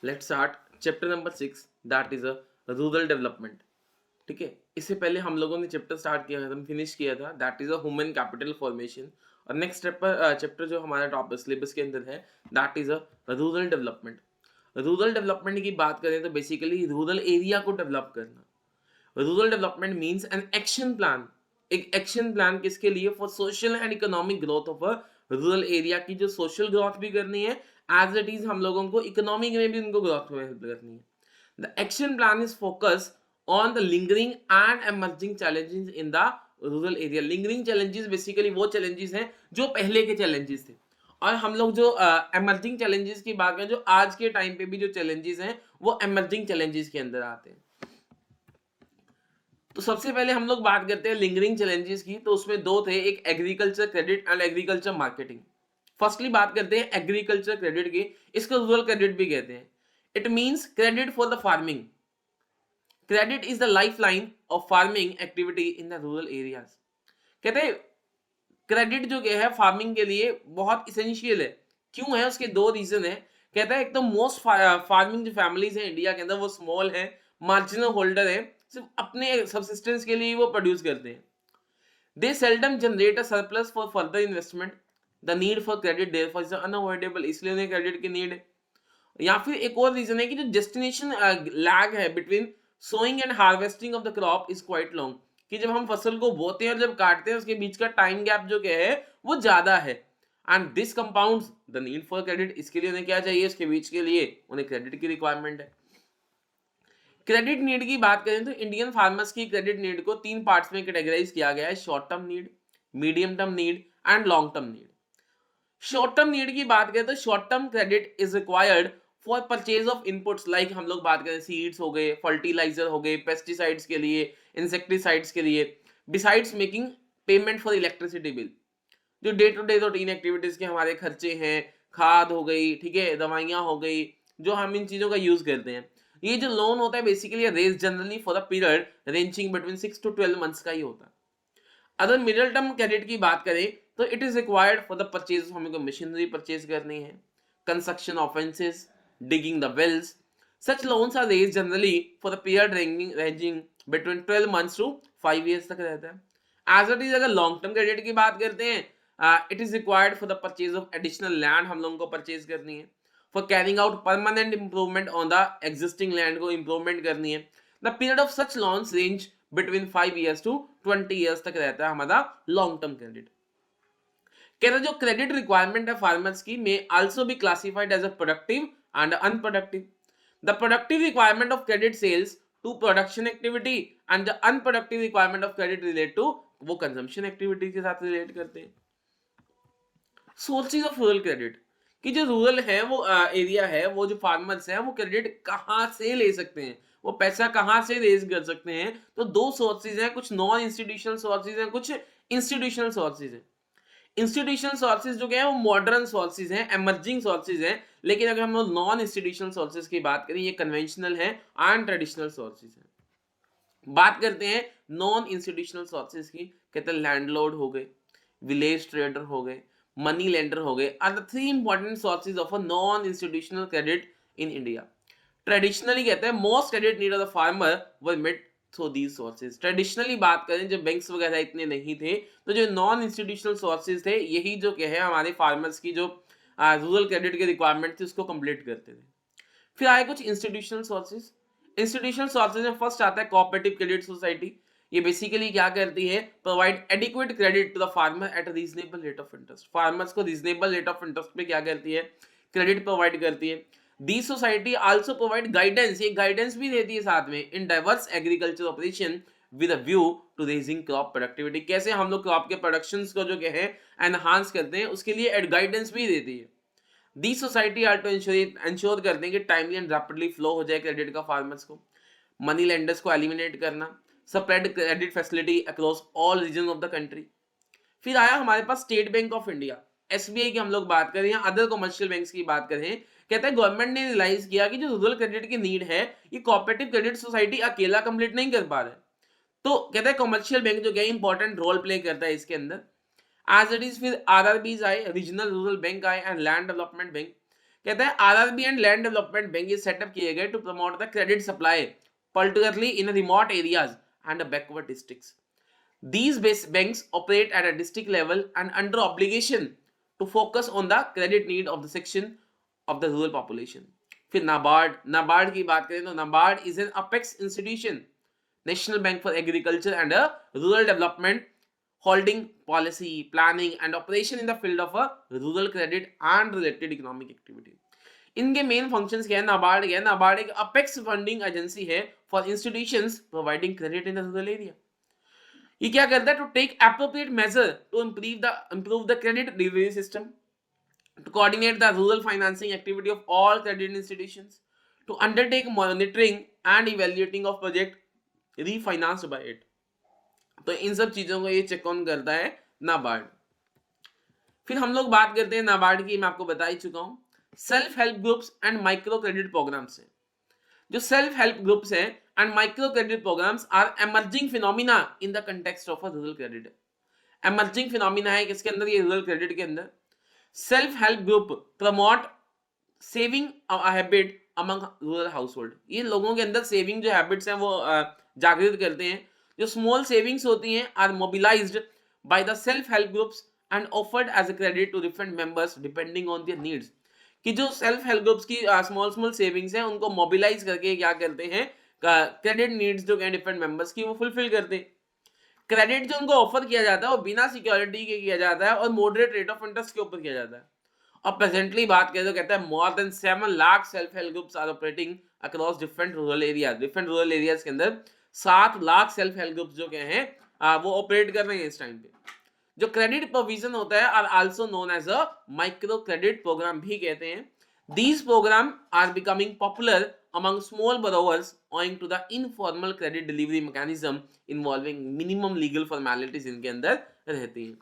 Let's start chapter number 6 that is a rural development. ठीक है, इससे पहले हम लोगों ने चैप्टर स्टार्ट किया था, फिनिश किया था, that is a human capital formation. और नेक्स्ट चैप्टर जो हमारा टॉपिक सिलेबस के अंदर है that is a rural development. Rural development की बात करें तो बेसिकली रूरल एरिया को डेवलप करना। Rural development means an action plan. एक एक्शन प्लान किसके लिए? For social and economic growth of a rural area की जो सोशल ग्रोथ भी करनी है, एज इट इज हम लोगों को इकोनॉमिक में भी उनको ग्रोथ में हेल्प करनी है। The action plan is focus on the lingering and emerging challenges in the rural area. Lingering challenges basically वो चैलेंजेस हैं जो पहले के चैलेंजेस थे, और हम लोग जो एमर्जिंग चैलेंजेस की बात करें, जो आज के टाइम पे भी जो चैलेंजेस हैं वो एमर्जिंग चैलेंजेस के अंदर आते हैं। तो सबसे पहले हम लोग बात करते हैं लिंगरिंग चैलेंजेस की। तो उसमें दो थे, एक agriculture credit and agriculture marketing. Firstly बात करते हैं एग्रीकल्चर क्रेडिट की। इसको रूरल क्रेडिट भी कहते हैं। It means credit for the farming. Credit is the life line of farming activity in the rural areas. कहते हैं क्रेडिट जो है फार्मिंग के लिए बहुत इसेंशियल है। क्यों है? उसके दो रीजन है। कहता है एक तो मोस्ट फार्मिंग जो फैमिलीज है इंडिया के अंदर वो स्मॉल है, मार्जिनल होल्डर है, सिर्फ अपने सबसिस्टेंस के लिए वो प्रोड्यूस करते हैं। They seldom generate a surplus for further investment. The need for credit therefore is unavoidable, इसलिए उन्हें क्रेडिट की नीड है। या फिर एक और रीजन है कि जो डेस्टिनेशन लैग है between sowing and harvesting of the crop is quite long. कि जब हम फसल को बोते हैं और जब काटते हैं उसके बीच का टाइम गैप जो क्या है वो ज्यादा है। And this compounds the need for credit. इसके लिए उन्हें क्या चाहिए? इसके बीच के लिए उन्हें क्रेडिट की रिक्वायरमेंट है। क्रेडिट नीड की बात करें तो इंडियन फार्मर्स की क्रेडिट नीड को तीन पार्ट्स में कैटेगराइज किया गया है: short term need, medium term need and long term need. Short term need की बात करें तो short term credit is required for purchase of inputs, like हम लोग बात करें सीड्स हो गए, फर्टिलाइजर हो गए, पेस्टिसाइड्स के लिए, इंसेक्टिसाइड्स के लिए, besides making payment for electricity bill. जो day to day routine activities के हमारे खर्चे हैं, खाद हो गई, ठीक है, दवाइयाँ हो गई, जो हम इन चीजों का यूज करते हैं। ये जो लोन होता है basically raised generally for the period ranging between 6 to 12 months का ही होता है। अगर मिडिल टर्म क्रेडिट की बात करें तो it is required for the purchase, हमें को मशीनरी परचेज करनी है, construction offences, digging the wells. Such loans are raised generally for the period ranging between 12 months to 5 years तक रहता है। एज इट इज अगर लॉन्ग टर्म क्रेडिट की बात करते हैं, it is required for the purchase of additional land, हम लोगों को परचेज करनी है, for carrying out permanent improvement on the existing land को इंप्रूवमेंट करनी है। The period of such loans range between 5 years to 20 years तक रहता है हमारा लॉन्ग टर्म क्रेडिट। कहते हैं जो क्रेडिट रिक्वायरमेंट है फार्मर्स की में also be classified as a productive and unproductive. The productive requirement of credit sells to production activity and the unproductive requirement of credit relate to वो consumption activity के साथ relate करते हैं। Sources of rural credit कि जो rural है वो area है, वो जो फार्मर्स है वो क्रेडिट कहाँ से ले सकते हैं, वो पैसा कहाँ से रेज कर सकते हैं। तो दो सोर्सेज हैं, कुछ नॉन इंस्टीट्यूशनल सोर्सेज हैं, कुछ इंस्टीट्यूशनल सोर्सेज हैं। इंस्टीट्यूशनल सोर्सेज जो है वो मॉडर्न सोर्सेज हैं, एमर्जिंग सोर्सेज हैं। लेकिन अगर हम लोग नॉन इंस्टीट्यूशनल सोर्सेज की बात करें, ये कन्वेंशनल है एंड ट्रेडिशनल सोर्सेज हैं। बात करते हैं नॉन इंस्टीट्यूशनल सोर्सेज की। कहते हैं लैंडलॉर्ड हो गए, विलेज ट्रेडर हो गए, मनी लेंडर हो गए, are the three important sources of a non institutional credit in India. Traditionally कहते हैं most credit need of the farmer were met through these sources. Traditionally बात करें जब बैंक्स वगैरह इतने नहीं थे, तो जो नॉन इंस्टीट्यूशनल सोर्सेज थे यही जो क्या है हमारे फार्मर्स की जो रूरल क्रेडिट की रिक्वायरमेंट थी उसको कंप्लीट करते थे। फिर आए कुछ इंस्टीट्यूशनल सोर्सेज। इंस्टीट्यूशनल सोर्सेज में फर्स्ट आता है कोऑपरेटिव क्रेडिट सोसाइटी। ये बेसिकली क्या करती है? Provide adequate credit to the farmer at a reasonable rate of interest. Farmers को रीजनेबल रेट ऑफ इंटरेस्ट पे क्या करती है? क्रेडिट प्रोवाइड करती है। The society also provide guidance, ये गाइडेंस भी देती है साथ में, in diverse agriculture operation with a view to raising crop productivity. कैसे हम लोग क्रॉप के प्रोडक्शन को जो क्या है एनहांस करते हैं, उसके लिए गाइडेंस भी देती है। The society are to ensure करते हैं कि टाइमली एंड रैपिडली फ्लो हो जाए क्रेडिट का फार्मर्स को। मनी लेंडर्स को एलिमिनेट करना, spread credit facility across all region of the country. फिर आया हमारे पास State Bank of India, SBI की हम लोग बात करें या अदर कमर्शियल बैंक्स की बात करें। कहता है गवर्नमेंट ने रियलाइज किया कि जो रूरल क्रेडिट की नीड है ये कोऑपरेटिव क्रेडिट सोसाइटी अकेला कंप्लीट नहीं कर पा रहा है। तो कहता है कमर्शियल बैंक जो है इंपॉर्टेंट रोल प्ले करता है इसके अंदर। एज इट इज फिर आरआरबीज आए, रीजनल रूरल बैंक आए एंड लैंड डेवलपमेंट बैंक। कहता है RRB and land development bank ये सेटअप किए गए to promote the credit supply particularly in remote areas and backward districts. These banks operate at a district level and under obligation to focus on the credit need of the section of the rural population. फिर नाबार्ड की बात करें तो NABARD is an apex institution, national bank for agriculture and rural development, holding policy, planning and operation in the field of rural credit and related economic activity. इनके main functions क्या है? नाबार्ड एक apex funding agency है for institutions providing credit in the rural area. ये क्या करता है? To take appropriate measure to improve the credit delivery system, to coordinate the rural financing activity of all credit institutions, to undertake monitoring and evaluating of project refinanced by it. तो इन सब चीजों को ये check on करता है नाबार्ड. फिर हम लोग बात करते हैं नाबार्ड की, मैं आपको बता ही चुका हूं, self help groups and micro credit programmes है. जो सेल्फ हेल्प ग्रुप्स हैं and micro credit programmes are emerging phenomena in the context of a rural credit. Emerging phenomena है किसके अंदर? ये रूरल क्रेडिट के अंदर. Self help group promote saving habit among rural household. ये लोगों के अंदर सेविंग जो हैबिट्स हैं वो जागृत करते हैं. जो स्मॉल सेविंग्स होती हैं are mobilised by the self help groups and offered as a credit to different members depending on their needs. कि जो सेल्फ हेल्प ग्रुप्स की स्मॉल सेविंग्स हैं उनको मोबिलाइज करके क्या करते हैं? क्रेडिट नीड्स जो है डिफरेंट मेंबर्स की वो फुलफिल करते हैं. क्रेडिट जो उनको ऑफर किया जाता है वो बिना सिक्योरिटी के किया जाता है और मॉडरेट रेट ऑफ इंटरेस्ट के ऊपर किया जाता है. और प्रेजेंटली बात करें तो कहता है more than 7 lakh self help groups are operating across different rural areas के अंदर 7 लाख सेल्फ हेल्प ग्रुप्स जो क्या हैं वो ऑपरेट कर रहे हैं इस टाइम पे. जो क्रेडिट प्रोविजन होता है are also known as a micro credit programme भी कहते हैं. These programme are becoming popular among small borrowers owing to the informal credit delivery mechanism involving minimum legal formalities इनके अंदर रहती हैं.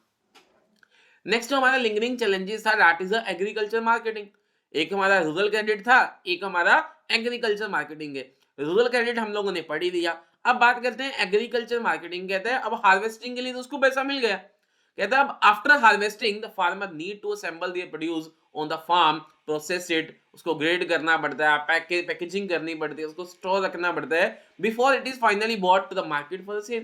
नेक्स्ट जो हमारा लिंगरिंग चैलेंजेस था दैट इज एग्रीकल्चर मार्केटिंग. एक हमारा रूरल क्रेडिट था, एक हमारा एग्रीकल्चर मार्केटिंग है. रूरल क्रेडिट हम लोगों ने पढ़ ही लिया. अब बात करते हैं एग्रीकल्चर मार्केटिंग. कहते हैं अब हार्वेस्टिंग के लिए तो उसको पैसा मिल गया. कहता है अब after harvesting the farmer need to assemble their produce on the farm, process it, उसको ग्रेड करना पड़ता है, पैकेजिंग करनी पड़ती है, उसको स्टोर रखना पड़ता है before it is finally bought to the market for sale.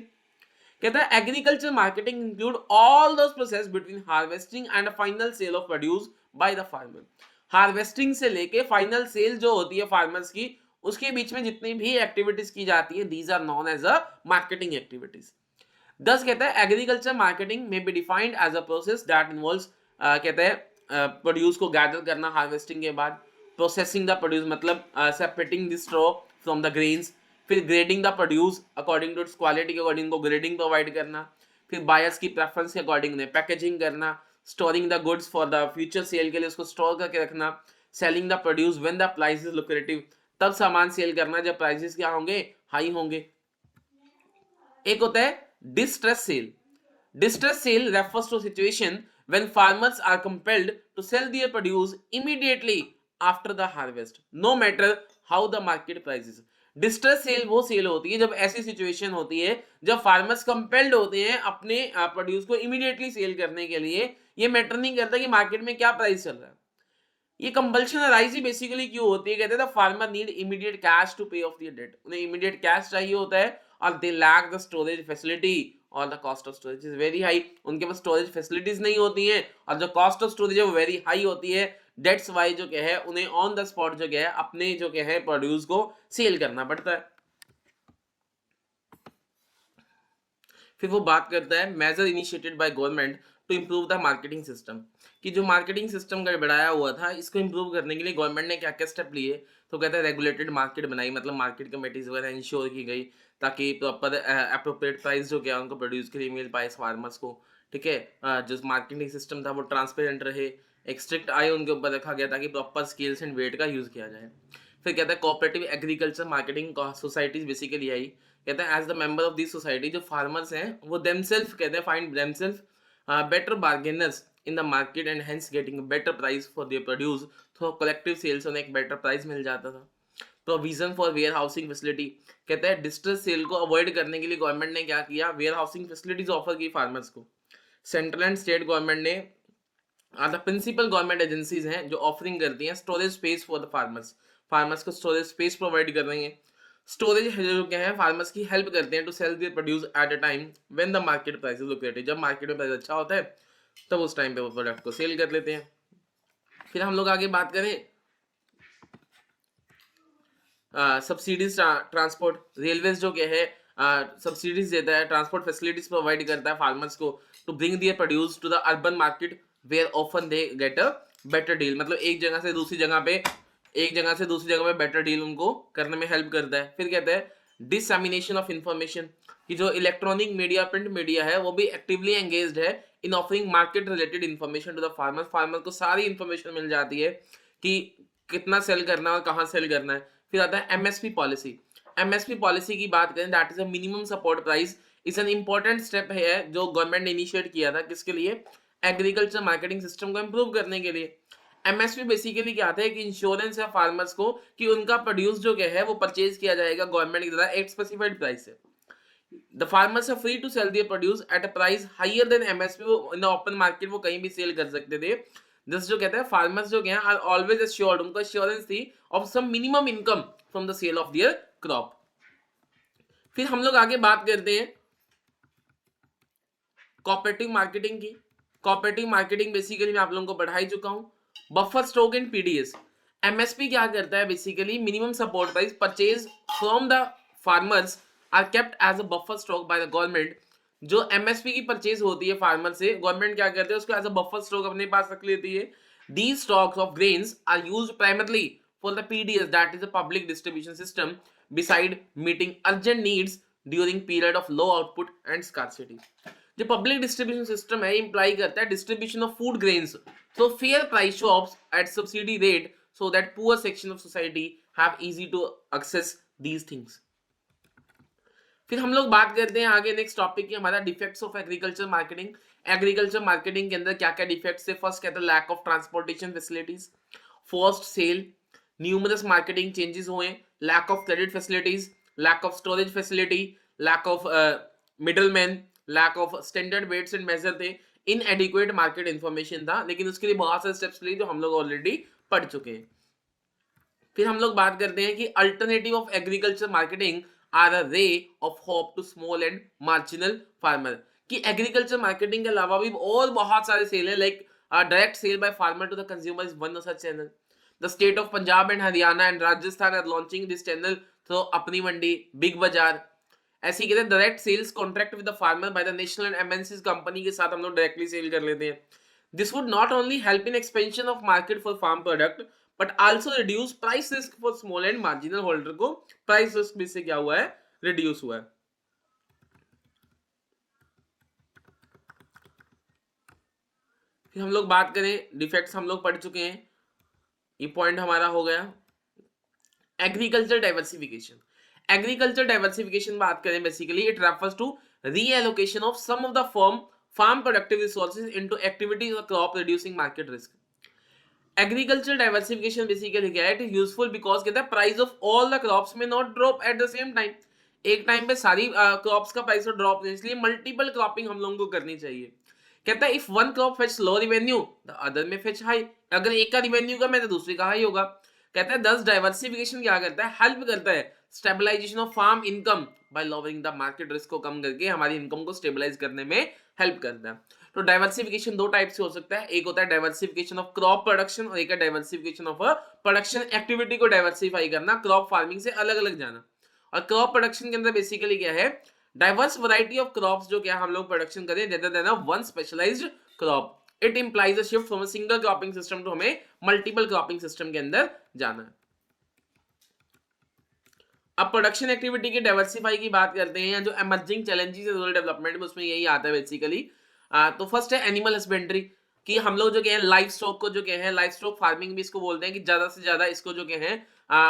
कहता है agriculture marketing include all those process between harvesting and final sale of produce by the farmer. Harvesting से लेके फाइनल सेल जो होती है फार्मर्स की, उसके बीच में जितनी भी एक्टिविटीज की जाती है these are known as a marketing activities. दस कहता है एग्रीकल्चर मार्केटिंग में be defined as a process that involves, कहते हैं प्रोड्यूस को गैदर करना हार्वेस्टिंग के बाद, प्रोसेसिंग द प्रोड्यूस मतलब separating the straw from the grains, फिर grading the produce according to its quality के अकॉर्डिंग को ग्रेडिंग प्रोवाइड करना, फिर बायर्स की प्रेफरेंस के अकॉर्डिंग ने पैकेजिंग करना, storing the goods for the future cell के लिए उसको स्टोर करके रखना, selling the produce when the price is lucrative, तब सामान सेल करना जब प्राइसेस क्या होंगे? हाई होंगे. एक होता है distress sale. Distress sale refers to a situation when farmers are compelled to sell their produce immediately after the harvest, no matter how the market price is. Distress cell वो cell होती है जब ऐसी situation होती है जब farmers compelled होते हैं अपने प्रोड्यूस को इमीडिएटली सेल करने के लिए. ये मैटर नहीं करता कि मार्केट में क्या प्राइस चल रहा है. ये कंपल्शन अराइज ही बेसिकली क्यों होती है? कहते हैं farmer need immediate cash to pay off their debt. उन्हें इमीडिएट कैश चाहिए होता है और they lack the storage facility और the cost of storage is very high. उनके पास स्टोरेज फैसिलिटीज नहीं होती हैं और जो कॉस्ट ऑफ स्टोरेज है वो वेरी हाई होती है. डेट्स वाई जो क्या है उन्हें ऑन द स्पॉट जो क्या है अपने जो क्या है प्रोड्यूस को सेल करना पड़ता है. फिर वो बात करता है measure initiated by government to improve the marketing system. कि जो मार्केटिंग सिस्टम गड़बड़ाया हुआ था इसको इम्प्रूव करने के लिए गवर्नमेंट ने क्या क्या स्टेप लिए. तो कहता है रेगुलेटेड मार्केट बनाई, मतलब मार्केट कमेटीज वगैरह इंश्योर की गई ताकि प्रॉपर अप्रोप्रिएट प्राइस जो क्या उनको प्रोड्यूस के लिए मिल पाए फार्मर्स को. ठीक है, जो मार्केटिंग सिस्टम था वो ट्रांसपेरेंट रहे. एक स्ट्रिक्ट आई उनके ऊपर रखा गया ताकि प्रॉपर स्केल्स एंड वेट का यूज किया जाए. फिर कहता है cooperative agriculture marketing societies basically I. कहते हैं as the member of this society जो फार्मर्स हैं वो देमसेल्फ कहते हैं find themselves better bargainers in the market and hence getting better price for their produce. Through collective sales उन्हें एक better price मिल जाता था. Provision for warehousing facility. कहते हैं डिस्ट्रेस सेल को अवॉइड करने के लिए गवर्नमेंट ने क्या किया? वेयर हाउसिंग फैसिलिटीज ऑफर की फार्मर्स को. सेंट्रल एंड स्टेट गवर्नमेंट ने are the principal government agencies हैं जो ऑफरिंग करती हैं storage space for the farmers. Farmers को स्टोरेज स्पेस प्रोवाइड कर रही हैं। स्टोरेज जो क्या है फार्मर्स की हेल्प करते हैं to sell their produce at a time when the market price is lucrative. जब मार्केट में प्राइस अच्छा होता है तब उस टाइम पे वो प्रोडक्ट को सेल कर लेते हैं। फिर हम लोग आगे बात करें सब्सिडीज ट्रांसपोर्ट। रेलवेज जो क्या है सब्सिडीज देता है, ट्रांसपोर्ट फैसिलिटीज प्रोवाइड करता है फार्मर्स को to bring their produce to the urban market where often they get a better deal. मतलब एक जगह से दूसरी जगह पे, एक जगह से दूसरी जगह पे बेटर डील उनको करने में हेल्प करता है। फिर कहता है डिसएमिनेशन ऑफ इंफॉर्मेशन, कि जो इलेक्ट्रॉनिक मीडिया प्रिंट मीडिया है वो भी एक्टिवली एंगेज्ड है in offering market related information to the farmer. Farmer को सारी इंफॉर्मेशन मिल जाती है कि कितना सेल करना है और कहाँ सेल करना है। फिर आता है एमएसपी पॉलिसी। एमएसपी पॉलिसी की बात करें that is a minimum support price, is an important step है जो गवर्नमेंट ने इनिशिएट किया था। किसके लिए? एग्रीकल्चर मार्केटिंग सिस्टम को इंप्रूव करने के लिए। एमएसपी बेसिकली क्या आता है कि इंश्योरेंस है फार्मर्स को कि उनका प्रोड्यूस जो क्या है वो परचेज किया जाएगा गवर्नमेंट की द्वारा एक स्पेसिफाइड प्राइस से। The farmers are free to sell their produce at a price higher than MSP. वो इन द ओपन मार्केट वो कहीं भी सेल कर सकते थे। दिस जो कहते हैं फार्मर्स जो क्या आर ऑलवेज एश्योर्ड, उनको एश्योरेंस थी of some minimum income from the sale of their crop. फिर हम लोग आगे बात करते हैं कोऑपरेटिव मार्केटिंग की। कोऑपरेटिव मार्केटिंग बेसिकली मैं आप लोगों को पढ़ा ही चुका हूं। Buffer stock and PDS. MSP क्या करता है basically minimum support price purchase from the farmers are kept as a buffer stock by the government. जो एमएसपी की परचेज होती है फार्मर से, गवर्नमेंट क्या करते हैं उसको एज अ बफर स्टॉक अपने पास रख लेती है। These stocks of grains are used primarily for the PDS that is a public distribution system beside meeting urgent needs during period of low output and scarcity। जो public distribution system है imply करता है distribution of food grains so fair price shops at subsidy rate so that poor section of society have easy to access these things. फिर हम लोग बात करते हैं आगे नेक्स्ट टॉपिक की हमारा defects of agriculture marketing. Agriculture marketing के अंदर क्या क्या डिफेक्ट्स है? फर्स्ट कहता है lack of transportation facilities, forced sale, numerous marketing changes हुए, lack of credit facilities, lack of storage facility, lack of middleman, lack of standard weights and measure थे, inadequate market information था। लेकिन उसके लिए बहुत सारे स्टेप्स लिए जो हम लोग ऑलरेडी पढ़ चुके हैं। फिर हम लोग बात करते हैं कि alternative of agriculture marketing are a ray of hope to small and marginal farmer. कि एग्रीकल्चर मार्केटिंग के अलावा भी और बहुत सारे सेल है like direct sale by farmer to the consumer is one such channel. The state of Punjab and Haryana and Rajasthan are launching this channel through Apni Mandi, Big Bazaar. ऐसे ही कहते हैं direct sales contract with the farmer by the national and MNCs company के साथ हम लोग directly sale कर लेते हैं। This would not only help in expansion of market for farm product but also reduce price risk for small and marginal holder. को price risk भी से क्या हुआ है? रिड्यूस हुआ है। फिर हम लोग बात करें डिफेक्ट्स हम लोग पढ़ चुके हैं, ये पॉइंट हमारा हो गया। Agriculture diversification. एग्रीकल्चर डाइवर्सिफिकेशन बात करें basically it refers to reallocation of some of the farm productive resources into activities of crop reducing market risk. Agriculture diversification basically क्या है? इट इज यूजफुल बिकॉज कहता है price of all the crops में not drop at the same time. एक time पे सारी crops का price drop नहीं, इसलिए मल्टीपल क्रॉपिंग हम लोगों को करनी चाहिए। कहता है if one crop fetch low revenue the other में फेच हाई। अगर एक का रिवेन्यू कम है तो दूसरे का हाई होगा। कहता है दस डाइवर्सिफिकेशन क्या करता है? हेल्प करता है stabilisation of farm income by lowering the market risk को कम करके हमारी इनकम को स्टेबलाइज करने में हेल्प करता है। तो डाइवर्सिफिकेशन दो टाइप से हो सकता है, एक होता है डाइवर्सिफिकेशन ऑफ क्रॉप प्रोडक्शन और एक है डाइवर्सिफिकेशन ऑफ प्रोडक्शन एक्टिविटी को डाइवर्सिफाई करना, क्रॉप फार्मिंग से अलग अलग जाना। और क्रॉप प्रोडक्शन के अंदर बेसिकली क्या है? डाइवर्स वैरायटी ऑफ क्रॉप्स जो क्या हम लोग प्रोडक्शन करें rather than one specialised crop. It implies a shift from a single cropping system to हमें मल्टीपल क्रॉपिंग सिस्टम के अंदर जाना है। अब प्रोडक्शन एक्टिविटी के डाइवर्सिफाई की बात करते हैं, जो एमर्जिंग चैलेंजेस है रूरल डेवलपमेंट में उसमें यही आता है बेसिकली। तो फर्स्ट है एनिमल हस्बेंड्री, कि हम लोग जो क्या है लाइफ स्टॉक को जो क्या है लाइफ स्टॉक फार्मिंग भी इसको बोलते हैं कि ज्यादा से ज्यादा इसको जो क्या है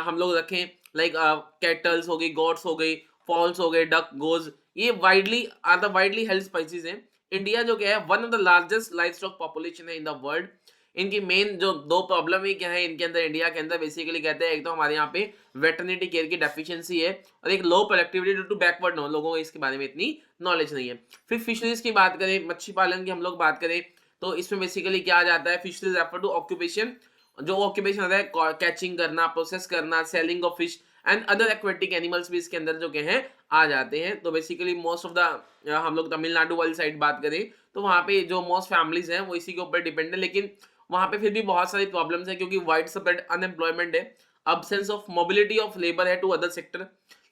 हम लोग रखें। लाइक कैटल्स हो गई, गोट्स हो गई, फॉल्स हो गए, डक, गोज, ये widely are the widely held species हैं। इंडिया जो क्या है one of the largest livestock population है इन द वर्ल्ड। इनकी मेन जो दो प्रॉब्लम है क्या है इनके अंदर, इंडिया के अंदर बेसिकली कहते हैं एक तो हमारे यहाँ पे वेटरनिटी केयर की डेफिशिएंसी है और एक low productivity due to backward नो, लोगों को इसके बारे में इतनी नॉलेज नहीं है। फिर फिशरीज की बात करें, मच्छी पालन की हम लोग बात करें तो इसमें बेसिकली क्या आ जाता है, फिशरीज रेफर टू ऑक्यूपेशन, जो ऑक्यूपेशन होता है कैचिंग करना, प्रोसेस करना, selling of fish and other aquatic animals भी इसके अंदर जो के हैं आ जाते हैं। तो बेसिकली मोस्ट ऑफ द हम लोग तमिलनाडु वाली साइड बात करें तो वहाँ पे जो मोस्ट फैमिलीज हैं वो इसी के ऊपर डिपेंड है, लेकिन वहाँ पे फिर भी बहुत सारी प्रॉब्लम्स है क्योंकि वाइड स्प्रेड अनएम्प्लॉयमेंट है, absence of mobility of labour है to other sector,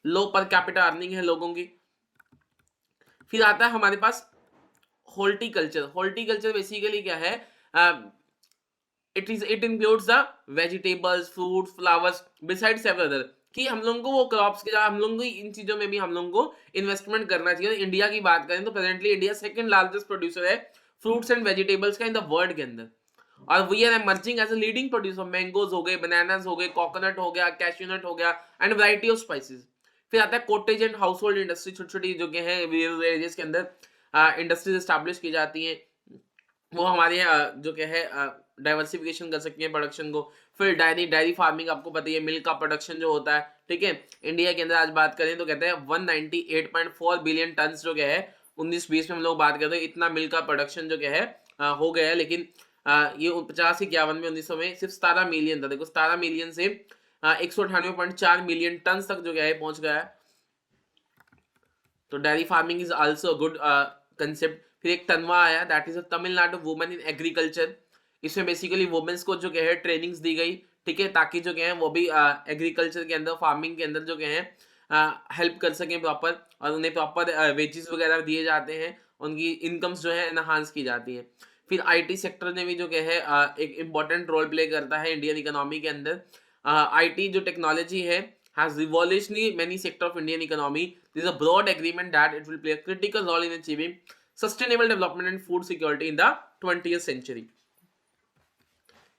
low per capita earning है लोगों की। फिर आता है हमारे पास हॉर्टिकल्चर। हॉर्टिकल्चर बेसिकली क्या है, it includes the vegetables, fruits, flowers besides several other, कि हम लोगों को वो क्रॉप्स के हम लोगों को इन चीजों में भी हम लोगों को इन्वेस्टमेंट करना चाहिए। इंडिया की बात करें तो presently India second largest producer है फ्रूट्स एंड वेजिटेबल्स का इन द वर्ल्ड के अंदर, और we are emerging as a leading producer. Mangoes हो गए, बनानास हो गए, कोकोनट हो गया, कैश्यूनट हो गया एंड वैरायटी ऑफ स्पाइसेस। फिर आता है cottage and house hold industry, छोटी छोटी जो के हैं एरियाज के अंदर इंडस्ट्रीज एस्टैब्लिश की जाती हैं, वो हमारे जो क्या है डाइवर्सिफिकेशन कर सकती है प्रोडक्शन को। फिर डायरी डायरी फार्मिंग आपको पता ही है, मिल्क का प्रोडक्शन जो होता है, ठीक है। इंडिया के अंदर आज बात करें तो कहते हैं 198.4 बिलियन टन जो क्या है 19-20 में हम लोग बात करते हैं, इतना मिल्क का प्रोडक्शन जो क्या है हो गया है। लेकिन ये 50-51 में 1900 में सिर्फ 17 मिलियन था। देखो 17 मिलियन से 198.4 मिलियन टन तक जो क्या है पहुंच गया है। तो dairy farming is also good concept. फिर एक तनवा आया, that is a Tamil Nadu women in agriculture. इसमें बेसिकली वुमेन्स को जो क्या है ट्रेनिंग्स दी गई, ठीक है, ताकि जो क्या है वो भी एग्रीकल्चर के अंदर, फार्मिंग के अंदर जो क्या है हेल्प कर सकें प्रॉपर, और उन्हें प्रॉपर वेजेस वगैरह दिए जाते हैं, उनकी इनकम्स जो है एनहांस की जाती है। फिर आईटी सेक्टर ने भी जो क्या है एक इम्पॉर्टेंट रोल प्ले करता है इंडियन इकोनॉमी के अंदर। आईटी जो टेक्नोलॉजी है has revolutionized many sectors of Indian economy. There is a broad agreement that it will play a critical role in achieving sustainable development and food security in the 20th century.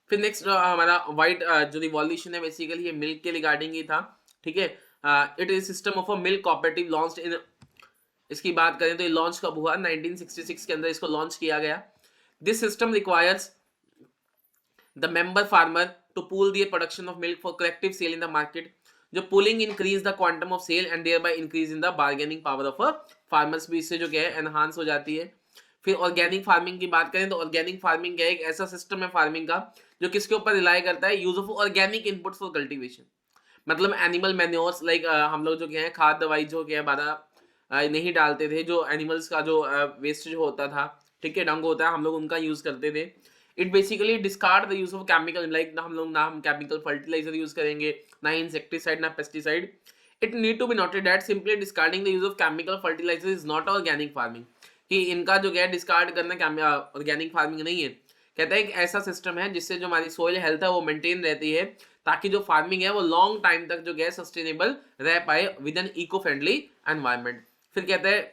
फिर next हमारा white जो revolution है basically ये milk के regarding ही था, ठीक है। It is system of a milk cooperative launched in, इसकी बात करें तो ये लॉन्च कब हुआ, 1966 के अंदर इसको लॉन्च किया गया। This system requires the member farmer to pool the production of milk for collective sale in the market. जो pooling increase the quantum of sale and thereby increase in the bargaining power of farmers भी इससे जो क्या है enhance हो जाती है। फिर ऑर्गेनिक फार्मिंग की बात करें तो ऑर्गेनिक फार्मिंग क्या है, एक ऐसा सिस्टम है फार्मिंग का जो किसके ऊपर रिलाई करता है, use of organic inputs for cultivation. मतलब एनिमल मैन्योर्स लाइक हम लोग जो क्या है खाद दवाई जो क्या है बारह नहीं डालते थे, जो एनिमल्स का जो वेस्ट जो होता था, ठीक है, डंग होता है, हम लोग उनका यूज करते थे। It basically discard the use of chemical, like हम लोग ना हम केमिकल फर्टिलाइजर यूज करेंगे, ना इंसेक्टिसाइड ना pesticide. It need to be noted that simply discarding the use of chemical fertilizer is not organic farming, कि इनका जो है डिस्कार्ड करना ऑर्गेनिक फार्मिंग नहीं है। कहता है एक ऐसा सिस्टम है जिससे जो हमारी सोइल हेल्थ है वो मेंटेन रहती है, ताकि जो फार्मिंग है वो लॉन्ग टाइम तक जो है सस्टेनेबल रह पाए with an eco friendly environment. फिर कहता है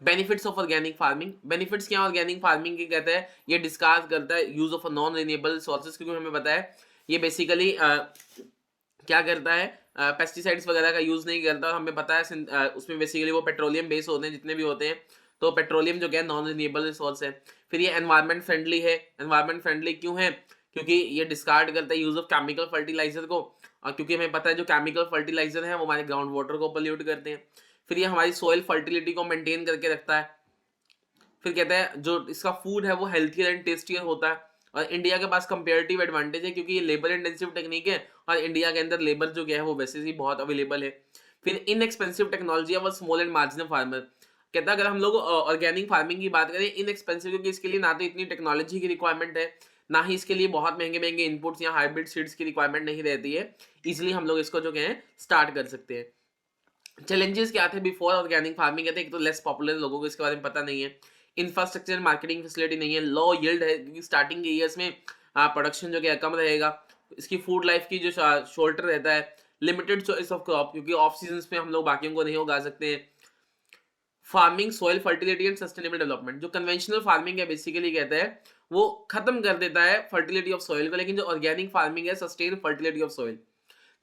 benefits of organic farming. Benefits क्या ऑर्गेनिक फार्मिंग के, कहते हैं ये डिस्कस करता है use of non renewable sources, क्योंकि हमें पता है ये बेसिकली क्या करता है, पेस्टिसाइड्स वगैरह का यूज नहीं करता। हमें पता है उसमें बेसिकली वो पेट्रोलियम बेस होते हैं जितने भी होते हैं, तो पेट्रोलियम जो क्या है नॉन रिन्यूएबल रिसोर्स है। फिर ये एनवायरमेंट फ्रेंडली है। एनवायरमेंट फ्रेंडली क्यों है, क्योंकि ये डिस्कार्ड करता है यूज ऑफ केमिकल फर्टिलाइजर को, और क्योंकि हमें पता है जो केमिकल फर्टिलाइजर है वो हमारे ग्राउंड वाटर को पोल्यूट करते हैं। फिर ये हमारी सोइल फर्टिलिटी को मेंटेन करके रखता है। फिर कहता है जो इसका फूड है वो हेल्थियर एंड टेस्टियर होता है, और इंडिया के पास कंपेरेटिव एडवांटेज है क्योंकि ये लेबर इंटेंसिव टेक्निक है, और इंडिया के अंदर लेबर जो क्या है वो वैसे ही बहुत अवेलेबल है। फिर inexpensive technology of small and marginal farmer. कहता है अगर हम लोग ऑर्गेनिक फार्मिंग की बात करें, इनएक्सपेंसिव क्योंकि इसके लिए ना तो इतनी टेक्नोलॉजी की रिक्वायरमेंट है, ना ही इसके लिए बहुत महंगे महंगे इनपुट्स या हाइब्रिड सीड्स की रिक्वायरमेंट नहीं रहती है, इसलिए हम लोग इसको जो है स्टार्ट कर सकते हैं। चैलेंजेस क्या थे बिफोर ऑर्गेनिक फार्मिंग, कहते हैं एक तो लेस पॉपुलर, लोगों को इसके बारे में पता नहीं है, इंफ्रास्ट्रक्चर मार्केटिंग फैसिलिटी नहीं है, लो यील्ड है क्योंकि स्टार्टिंग के ईयर्स में प्रोडक्शन जो क्या कम रहेगा, इसकी फूड लाइफ की जो शॉर्टर रहता है, लिमिटेड चॉइस ऑफ क्रॉप क्योंकि ऑफ सीजन में हम लोग बाकियों को नहीं उगा सकते हैं। Farming soil fertility and sustainable development. जो कन्वेंशनल फार्मिंग है बेसिकली कहता है वो खत्म कर देता है फर्टिलिटी ऑफ सॉइल को, लेकिन जो ऑर्गेनिक फार्मिंग है सस्टेन फर्टिलिटी ऑफ सॉइल।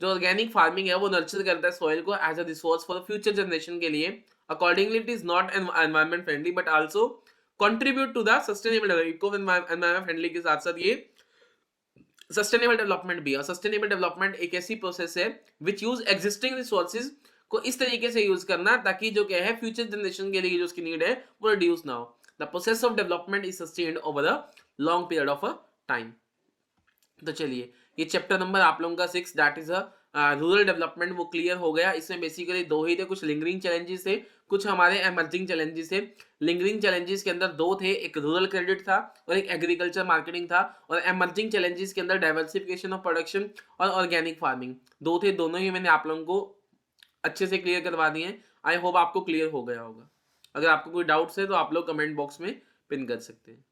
जो ऑर्गेनिक फार्मिंग है वो नर्चर करता है सॉइल को as a resource for future generation के लिए। Accordingly it is not environment friendly but also contribute to the sustainable eco environment friendly के साथ साथ ये सस्टेनेबल डेवलपमेंट भी है। सस्टेनेबल डेवलपमेंट एक ऐसी प्रोसेस है विच यूज एग्जिस्टिंग रिसोर्सेज को इस तरीके से यूज करना ताकि जो क्या है फ्यूचर जनरेशन के लिए जो उसकी नीड है वो रिड्यूस ना हो। The process of development is sustained over a long period of a time. तो चलिए, ये चैप्टर नंबर आप लोगों का 6 that is a rural development वो क्लियर हो गया। इसमें बेसिकली दो ही थे, कुछ लिंगरिंग चैलेंजेस थे, कुछ हमारे एमर्जिंग चैलेंजेस थे। लिंगरिंग चैलेंजेस के अंदर दो थे, एक रूरल क्रेडिट था और एक एग्रीकल्चर मार्केटिंग था। और एमर्जिंग चैलेंजेस के अंदर डाइवर्सिफिकेशन ऑफ प्रोडक्शन और ऑर्गेनिक फार्मिंग दो थे। दोनों ही मैंने आप लोगों को अच्छे से क्लियर करवा दिए हैं। आई होप आपको क्लियर हो गया होगा। अगर आपको कोई डाउट्स है तो आप लोग कमेंट बॉक्स में पिन कर सकते हैं।